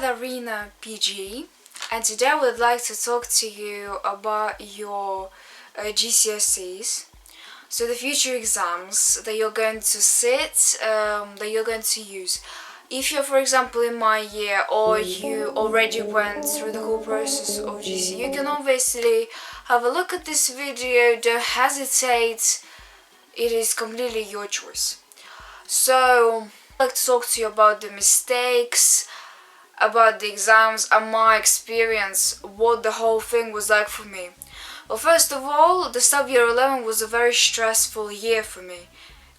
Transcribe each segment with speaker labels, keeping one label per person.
Speaker 1: Arena PG, and today I would like to talk to you about your GCSEs. So the future exams that you're going to sit, that you're going to use. If you're, for example, in my year or you already went through the whole process of GCSE, you can obviously have a look at this video, don't hesitate, it is completely your choice. So, I'd like to talk to you about the mistakes, about the exams and my experience, what the whole thing was like for me. Well, first of all, the start of year 11 was a very stressful year for me.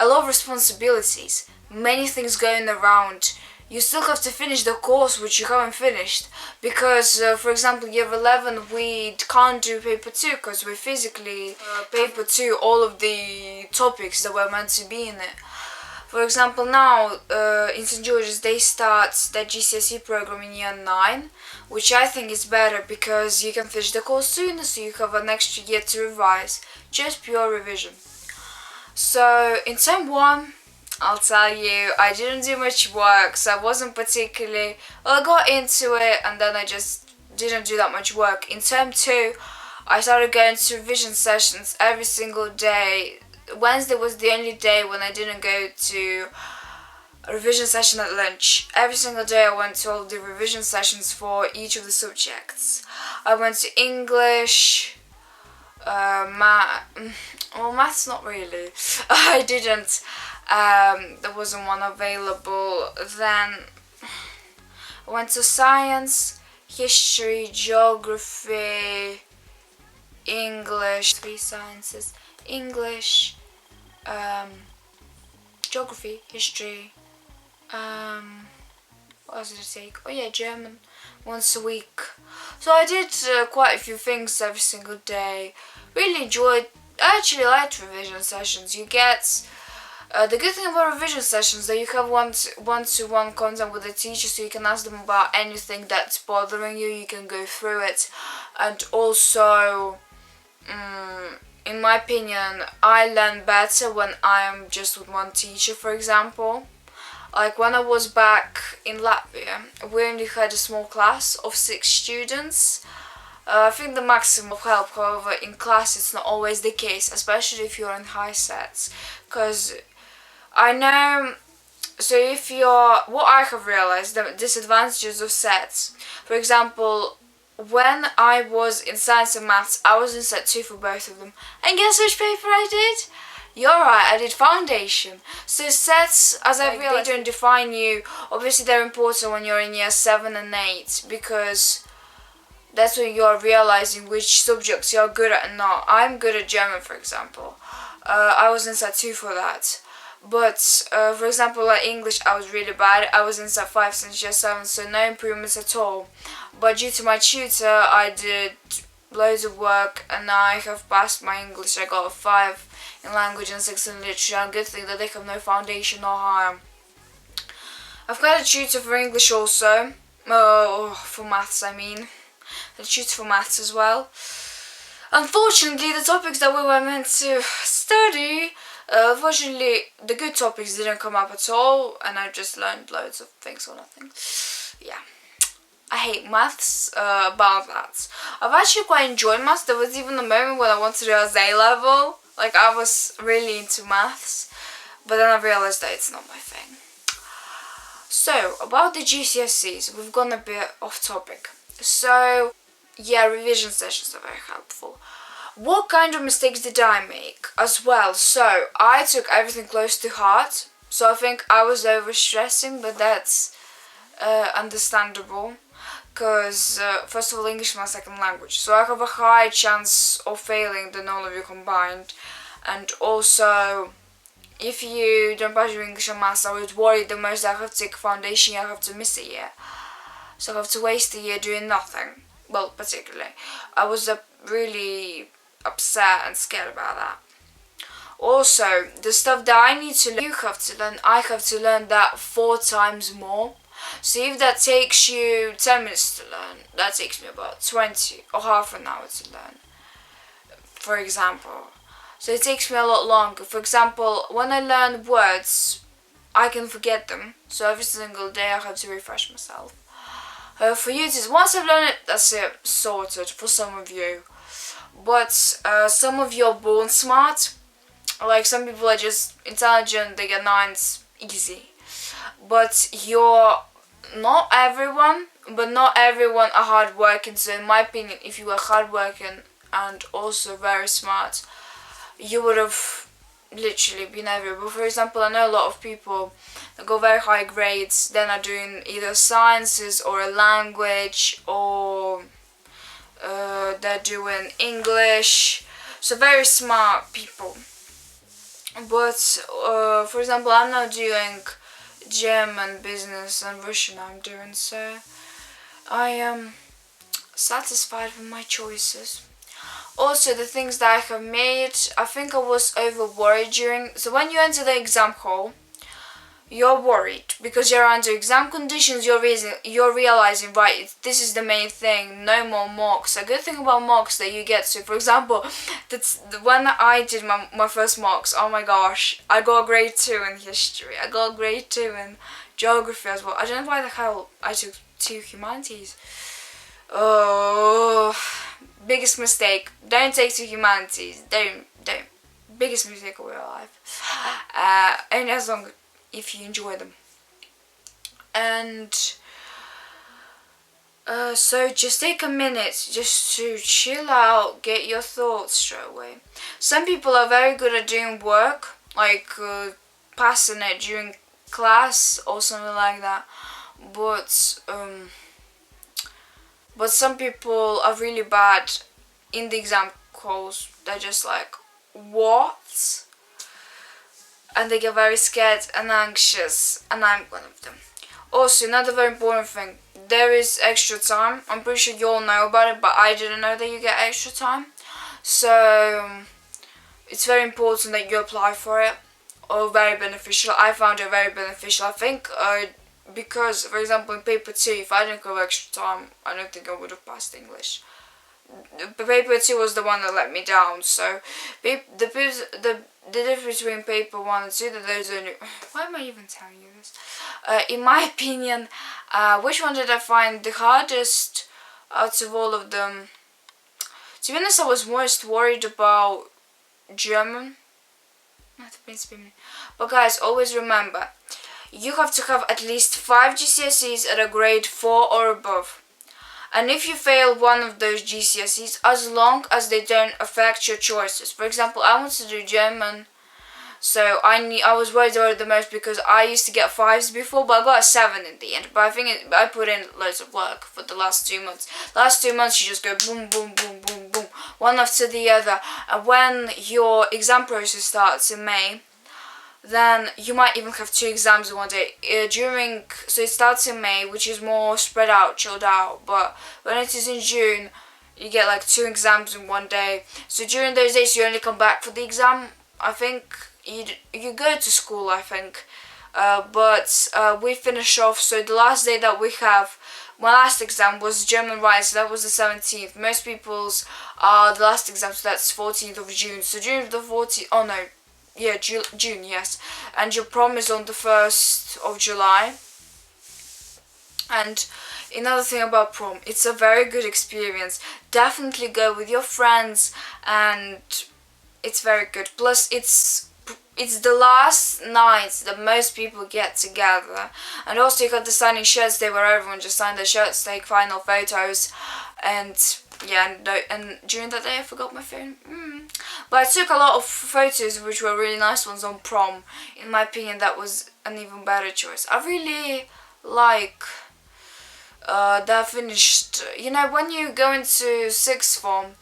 Speaker 1: A lot of responsibilities, many things going around. You still have to finish the course which you haven't finished because, for example, year 11 we can't do paper 2 because we physically paper 2 all of the topics that were meant to be in it. For example, now in St. George's they start their GCSE program in year 9, which I think is better because you can finish the course sooner, so you have an extra year to revise, just pure revision. So in term 1, I'll tell you, I didn't do much work, so I wasn't particularly, well, I got into it and then I just didn't do that much work. In term 2, I started going to revision sessions every single day. Wednesday was the only day when I didn't go to a revision session at lunch. Every single day I went to all the revision sessions for each of the subjects. I went to English, maths not really. I didn't. There wasn't one available. Then I went to science, history, geography, English, 3 sciences. English, geography, history, what else did I take? Oh yeah, German, once a week. So I did quite a few things every single day. Really enjoyed, I actually liked revision sessions. You get, the good thing about revision sessions that you have one-to-one contact with the teacher, so you can ask them about anything that's bothering you, you can go through it, and also, in my opinion, I learn better when I'm just with one teacher, for example. Like when I was back in Latvia, we only had a small class of 6 students. I think the maximum of help, however, in class it's not always the case, especially if you're in high sets. Because I know, so if you're, what I have realized, the disadvantages of sets, for example, when I was in science and maths, I was in set 2 for both of them. And guess which paper I did? You're right, I did foundation. So sets, as I realized, they don't define you. Obviously they're important when you're in year 7 and 8 because that's when you're realizing which subjects you're good at and not. I'm good at German, for example. I was in set 2 for that. But, for example, like English, I was really bad. I was in set 5 since year 7, so no improvements at all. But due to my tutor, I did loads of work and I have passed my English. I got a 5 in language and 6 in literature, and good thing that they have no foundation or higher. I've got a tutor for English also, for maths I mean. A tutor for maths as well. Unfortunately, the topics that we were meant to study, unfortunately, the good topics didn't come up at all, and I just learned loads of things or nothing. Yeah. I hate maths about that. I've actually quite enjoyed maths. There was even a moment when I wanted to do a A level. Like, I was really into maths, but then I realized that it's not my thing. So, about the GCSEs, we've gone a bit off topic. So, yeah, revision sessions are very helpful. What kind of mistakes did I make as well? So, I took everything close to heart. So, I think I was overstressing, but that's understandable. Because, first of all, English is my second language. So, I have a high chance of failing than all of you combined. And also, if you don't pass your English and maths, I would worry the most I have to take a foundation year, I have to miss a year. So, I have to waste a year doing nothing. Well, particularly. I was really upset and scared about that. Also, the stuff that I need to learn, you have to learn, I have to learn that 4 times more. So if that takes you 10 minutes to learn, that takes me about 20 or half an hour to learn, for example. So it takes me a lot longer. For example, when I learn words, I can forget them. So every single day I have to refresh myself. For you, it is once I've learned it, that's it, sorted for some of you. But some of you are born smart. Like some people are just intelligent, they get nines easy. But you're not everyone, but not everyone are hardworking. So in my opinion, if you were hardworking and also very smart, you would have literally been everywhere. But for example, I know a lot of people that got very high grades, then are doing either sciences or a language, or they're doing English. So very smart people. But for example, I'm not doing German, business and Russian I'm doing, so I am satisfied with my choices. Also, the things that I have made, I think I was over worried during. So when you enter the exam hall, you're worried because you're under exam conditions. You're realizing, right, this is the main thing. No more mocks. A good thing about mocks that you get to, for example, that's when I did my first mocks. Oh my gosh, I got a grade 2 in history. I got a grade 2 in geography as well. I don't know why the hell I took 2 humanities. Oh, biggest mistake. Don't take 2 humanities. Don't. Biggest mistake of your life. And as long if you enjoy them. And so just take a minute just to chill out, get your thoughts straight away. Some people are very good at doing work, like passing it during class or something like that, but some people are really bad in the exam halls. They're just like, what? And they get very scared and anxious, and I'm one of them. Also, another very important thing, there is extra time. I'm pretty sure you all know about it, but I didn't know that you get extra time. So it's very important that you apply for it, or very beneficial. I found it very beneficial. I think because, for example, in paper 2, if I didn't go extra time, I don't think I would have passed English. Paper 2 was the one that let me down. So the difference between paper 1 and 2, that there's only... Why am I even telling you this? In my opinion, which one did I find the hardest out of all of them? To be honest, I was most worried about German. But guys, always remember, you have to have at least 5 GCSEs at a grade 4 or above. And if you fail one of those GCSEs, as long as they don't affect your choices. For example, I wanted to do German, so I was worried about it the most because I used to get 5s before, but I got a 7 in the end. But I think I put in loads of work for the last 2 months. Last 2 months you just go boom, boom, boom, boom, boom, one after the other. And when your exam process starts in May, then you might even have 2 exams in one day. So it starts in May, which is more spread out, chilled out. But when it is in June, you get like 2 exams in one day. So during those days, you only come back for the exam. I think you go to school, I think. But we finish off. So the last day that we have, my last exam was German Writing, so that was the 17th. Most people's the last exam, so that's 14th of June. So during the 14th, oh no. Yeah, June, yes. And your prom is on the 1st of July. And another thing about prom, it's a very good experience. Definitely go with your friends, and it's very good. Plus, it's the last night that most people get together. And also you got the signing shirts day where everyone just signed their shirts, take final photos, and yeah, and during that day I forgot my phone. But I took a lot of photos which were really nice ones on prom. In my opinion, that was an even better choice. I really like that finished, you know, when you go into 6th form,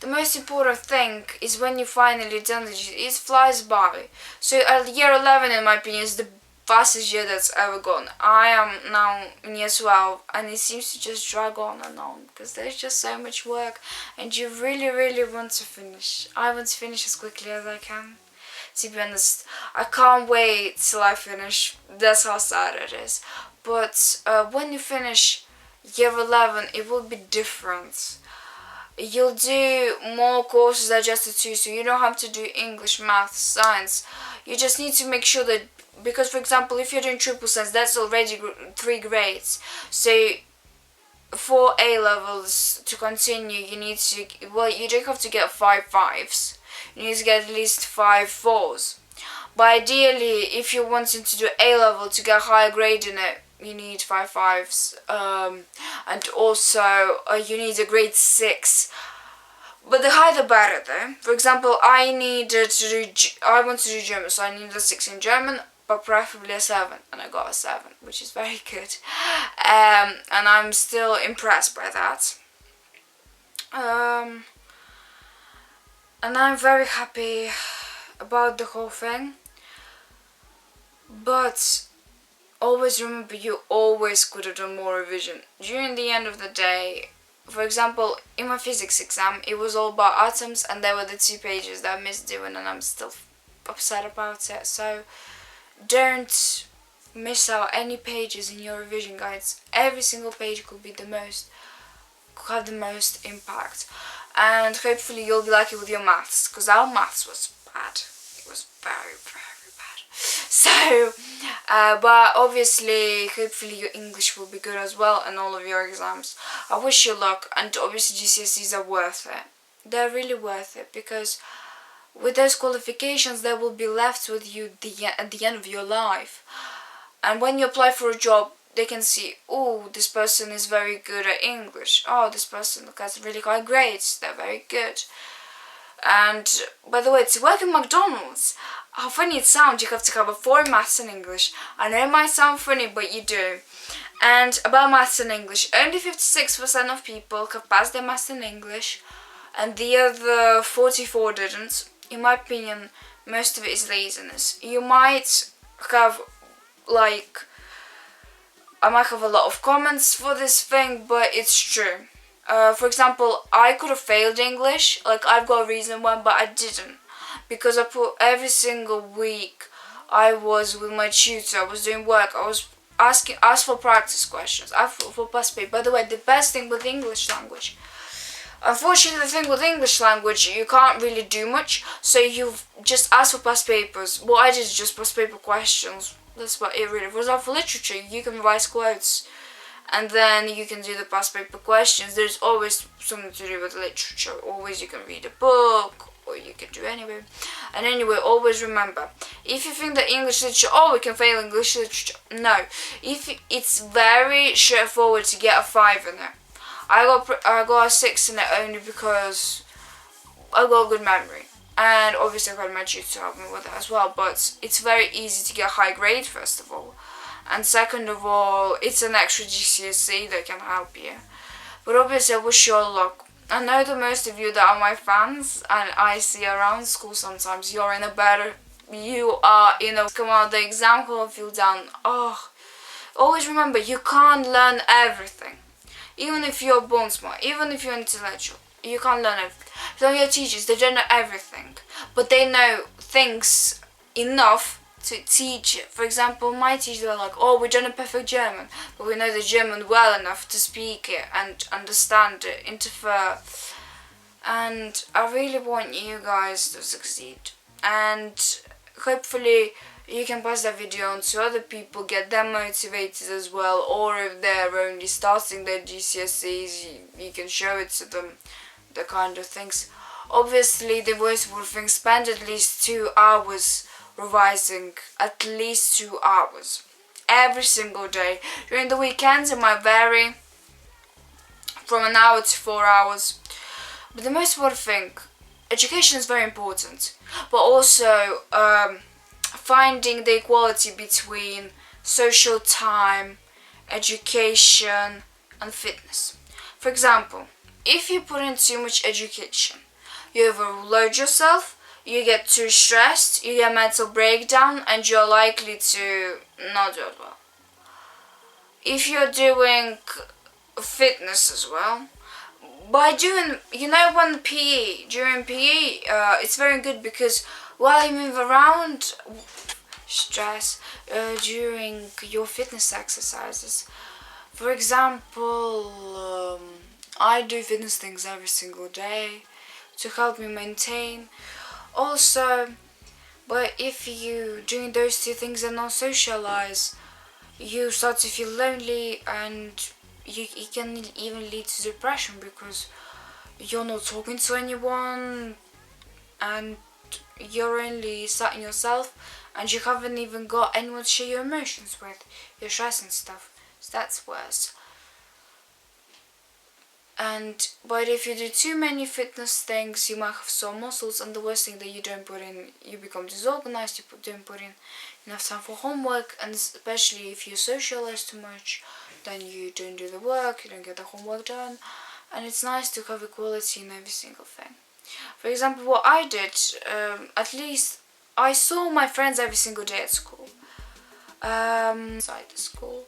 Speaker 1: the most important thing is when you finally done it flies by. So year 11, in my opinion, is the fastest year that's ever gone. I am now in year 12, and it seems to just drag on and on because there's just so much work, and you really, really want to finish. I want to finish as quickly as I can. To be honest, I can't wait till I finish. That's how sad it is. But when you finish year 11, it will be different. You'll do more courses adjusted to you, so you don't have to do English, math, science. You just need to make sure that because for example, if you're doing triple science, that's already 3 grades. So for A levels to continue, you need to, well, you don't have to get 5 5s. You need to get at least 5 4s. But ideally, if you're wanting to do A level to get a higher grade in it, you need 5 5s. And also, you need a grade 6. But the higher the better, though. For example, I want to do German, so I needed a 6 in German, but preferably a 7, and I got a 7, which is very good. And I'm still impressed by that. And I'm very happy about the whole thing. But always remember, you always could have done more revision. During the end of the day, for example, in my physics exam, it was all about atoms, and there were the 2 pages that I missed doing, and I'm still upset about it. So don't miss out any pages in your revision guides. Every single page could have the most impact, and hopefully you'll be lucky with your maths, because our maths was bad. It was very, very bad. So, but obviously, hopefully your English will be good as well, and all of your exams. I wish you luck, and obviously GCSEs are worth it. They're really worth it, because with those qualifications, they will be left with you at the end of your life. And when you apply for a job, they can see, oh, this person is very good at English. Oh, this person has really high grades. They're very good. And by the way, to work in McDonald's, how funny it sounds, you have to cover 4 maths and English. I know it might sound funny, but you do. And about maths and English, only 56% of people have passed their maths and English, and the other 44 didn't. In my opinion, most of it is laziness. You might have, I might have a lot of comments for this thing, but it's true. For example, I could have failed English, I've got a reason why, but I didn't. Because I put every single week I was with my tutor, I was doing work, I was asked for practice questions, asked for past paper. By the way, the best thing with English language, unfortunately the thing with English language, you can't really do much, so you just ask for past papers. What I did is just past paper questions. That's about it really. For example, literature, you can revise quotes, and then you can do the past paper questions. There's always something to do with literature. Always you can read a book, or you can do anyway. And anyway, always remember, if you think that English literature, we can fail English literature. No, it's very straightforward to get a 5 in it. I got a 6 in it only because I got a good memory. And obviously I got my tutor to help me with it as well. But it's very easy to get a high grade, first of all. And second of all, it's an extra GCSE that can help you. But obviously I wish you all luck. I know that most of you that are my fans, and I see around school sometimes, you are in come out the exam hall and feel down. Always remember, you can't learn everything. Even if you're born smart, even if you're intellectual, you can't learn everything. So your teachers, they don't know everything, but they know things enough to teach it. For example, my teachers are like, we don't know perfect German, but we know the German well enough to speak it and understand it, interfere. And I really want you guys to succeed. And hopefully you can pass that video on to other people, get them motivated as well, or if they're only starting their GCSEs, you can show it to them, the kind of things. Obviously, the most important thing, spend at least 2 hours revising, at least 2 hours every single day. During the weekends it might vary from an hour to 4 hours, but the most important thing, education is very important, but also finding the equality between social time, education and fitness. For example, if you put in too much education, you overload yourself, you get too stressed, you get mental breakdown, and you're likely to not do it well. If you're doing fitness as well, by doing, when during PE, it's very good because while you move around, stress, during your fitness exercises. For example, I do fitness things every single day to help me maintain. Also, But if you doing those two things and not socialize, you start to feel lonely, and it can even lead to depression because you're not talking to anyone and you're only sat in yourself and you haven't even got anyone to share your emotions with, your stress and stuff. So that's worse. But if you do too many fitness things, you might have sore muscles, and the worst thing that you don't put in, you become disorganized, you don't put in enough time for homework, and especially if you socialize too much, then you don't do the work, you don't get the homework done, and it's nice to have equality in every single thing. For example, what I did, at least I saw my friends every single day at school, outside the school.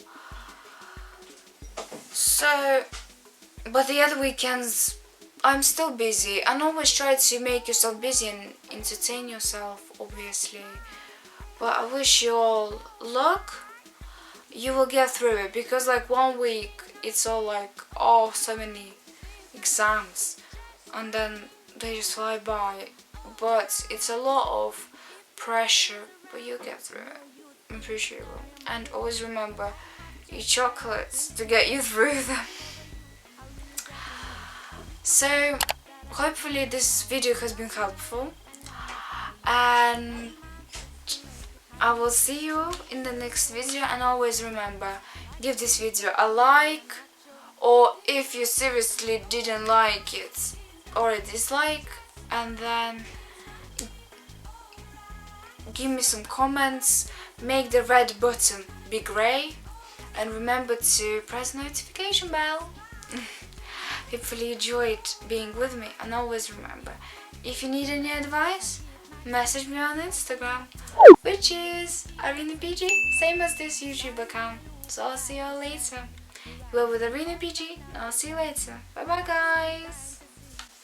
Speaker 1: So, but the other weekends, I'm still busy, and always try to make yourself busy and entertain yourself, obviously. But I wish you all luck. You will get through it, because like 1 week, it's all like, oh, so many exams, and then they just fly by. But it's a lot of pressure, but you'll get through it. I'm pretty sure you will. And always remember, eat chocolates to get you through them. So, hopefully this video has been helpful, and I will see you in the next video. And always remember, give this video a like, or if you seriously didn't like it, or a dislike, and then give me some comments. Make the red button be grey, and remember to press the notification bell. Hopefully you enjoyed being with me, and always remember, if you need any advice, message me on Instagram, which is ArenaPG, same as this YouTube account. So I'll see you all later. You were with ArenaPG, and I'll see you later. Bye bye guys!